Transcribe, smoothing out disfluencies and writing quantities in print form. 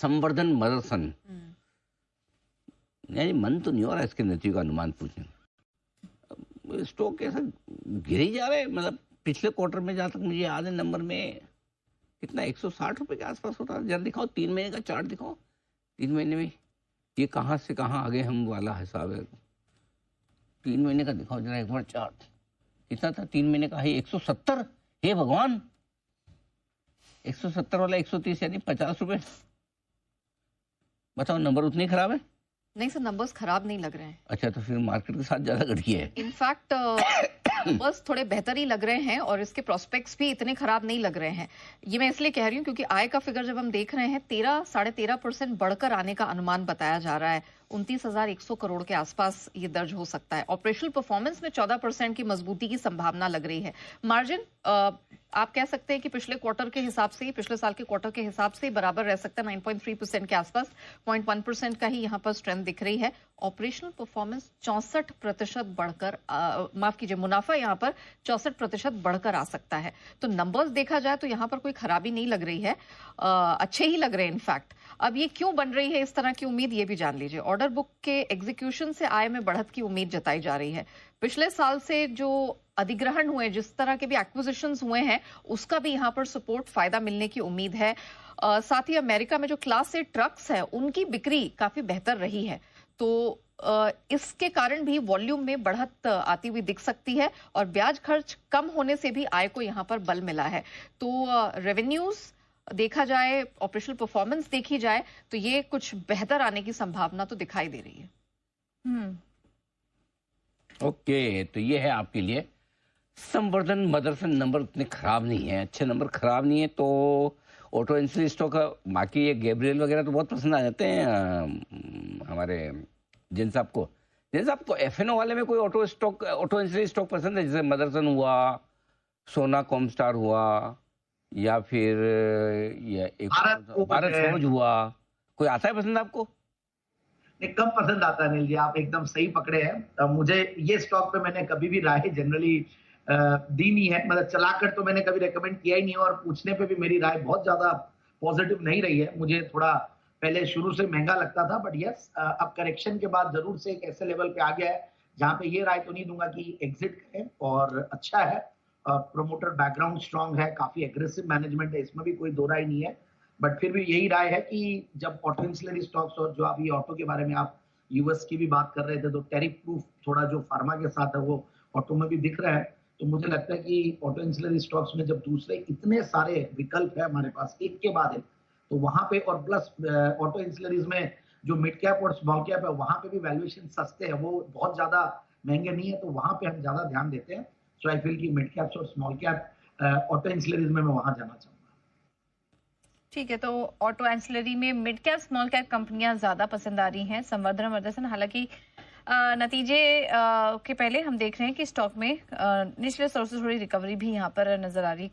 संवर्धन मदरसन। यानी मन तो नहीं हो रहा इसके नतीजों का अनुमान पूछने। स्टॉक कैसा गिर ही जा रहे हैं, मतलब पिछले क्वार्टर में जहां तक मुझे याद है नंबर में कितना 160 रुपए के आसपास होता है। जरा दिखाओ 3 महीने का चार्ट दिखाओ, 3 महीने में ये कहाँ से कहाँ आगे हम वाला हिसाब है। 3 महीने का दिखाओ जरा एक बार चार्ट, कितना था 3 महीने का है 170। हे भगवान, 170 वाला 130 यानी 50 रुपए। बताओ नंबर उतने खराब है? नहीं सर, नंबर्स खराब नहीं लग रहे हैं। अच्छा, तो फिर मार्केट के साथ ज्यादा घट गया है। इनफैक्ट नंबर्स थोड़े बेहतर ही लग रहे हैं और इसके प्रोस्पेक्ट्स भी इतने खराब नहीं लग रहे हैं। ये मैं इसलिए कह रही हूँ क्योंकि आय का फिगर जब हम देख रहे हैं 13-13.5% बढ़कर आने का अनुमान बताया जा रहा है। 29,100 करोड़ के आसपास ये दर्ज हो सकता है। ऑपरेशनल परफॉर्मेंस में 14% की मजबूती की संभावना लग रही है। मार्जिन आप कह सकते हैं कि पिछले क्वार्टर के हिसाब से, पिछले साल के क्वार्टर के हिसाब से बराबर रह सकता है 9.3% के आसपास। 0.1% का ही यहाँ पर स्ट्रेंथ दिख रही है। ऑपरेशनल परफॉर्मेंस 64% बढ़कर, माफ कीजिए, मुनाफा यहाँ पर 64% बढ़कर आ सकता है। तो नंबर्स देखा जाए तो यहाँ पर कोई खराबी नहीं लग रही है, अच्छे ही लग रहे हैं इनफैक्ट। अब ये क्यों बन रही है इस तरह की उम्मीद, ये भी जान लीजिए। ऑर्डर बुक के एग्जीक्यूशन से आय में बढ़त की उम्मीद जताई जा रही है। पिछले साल से जो अधिग्रहण हुए, जिस तरह के भी एक्विजिशंस हुए हैं, उसका भी यहाँ पर सपोर्ट, फायदा मिलने की उम्मीद है। साथ ही अमेरिका में जो क्लास ए ट्रक्स है उनकी बिक्री काफी बेहतर रही है, तो इसके कारण भी वॉल्यूम में बढ़त आती हुई दिख सकती है और ब्याज खर्च कम होने से भी आय को यहाँ पर बल मिला है। तो रेवेन्यूज देखा जाए, ऑपरेशनल परफॉर्मेंस देखी जाए तो ये कुछ बेहतर आने की संभावना तो दिखाई दे रही है। ओके, तो ये है आपके लिए संवर्धन मदरसन। नंबर उतने खराब नहीं है, अच्छे नंबर खराब नहीं है। तो ऑटो एंसिलरी स्टॉक का बाकी ये गैब्रियल वगैरह तो बहुत पसंद आ जाते हैं हमारे जिन साहब को। जिन साहब को एफएनओ वाले में कोई ऑटो एंसिलरी स्टॉक पसंद है? जैसे मदरसन हुआ, सोना कॉमस्टार हुआ, या फिर ये एक भारत फोर्ज हुआ, कोई आता है पसंद आपको? नहीं, कम पसंद आता है अनिल जी, आप एकदम सही पकड़े हैं। मुझे ये स्टॉक पे मैंने कभी भी राय जनरली दी नहीं है, मतलब चलाकर तो मैंने कभी रेकमेंड किया ही नहीं है और पूछने पे भी मेरी राय बहुत ज्यादा पॉजिटिव नहीं रही है। मुझे थोड़ा पहले शुरू से महंगा लगता था, बट यस अब करेक्शन के बाद जरूर से एक ऐसे लेवल पे आ गया है जहां पे ये राय तो नहीं दूंगा कि एग्जिट करें, और अच्छा है। प्रोमोटर बैकग्राउंड स्ट्रांग है, काफी एग्रेसिव मैनेजमेंट है, इसमें भी कोई दो राय नहीं है। बट फिर भी यही राय है कि जब ऑटो एंसिलरी स्टॉक्स, और जो अभी ऑटो के बारे में आप यूएस की भी बात कर रहे थे, तो टैरिफ प्रूफ थोड़ा जो फार्मा के साथ है वो ऑटो में भी दिख रहा है। तो मुझे लगता है कि ऑटो एंसिलरी स्टॉक्स में जब दूसरे इतने सारे विकल्प है हमारे पास एक के बाद एक, तो वहां पे, और प्लस ऑटो एंसिलरीज में जो मिड कैप और स्मॉल कैप है वहां पे भी वैल्यूएशन सस्ते हैं, वो बहुत ज्यादा महंगे नहीं है, तो वहां पे हम ज्यादा ध्यान देते हैं। सो आई फील कि मिड कैप्स और स्मॉल कैप ऑटो एंसिलरीज में मैं वहां जाना चाहूंगा। ठीक है, तो ऑटो एंसिलरी में मिड कैप स्मॉल कैप कंपनियां ज्यादा पसंद आ रही हैं, संवर्धन मदरसन। हालांकि नतीजे के पहले हम देख रहे हैं कि स्टॉक में निचले स्तर से थोड़ी रिकवरी भी यहाँ पर नजर आ रही है।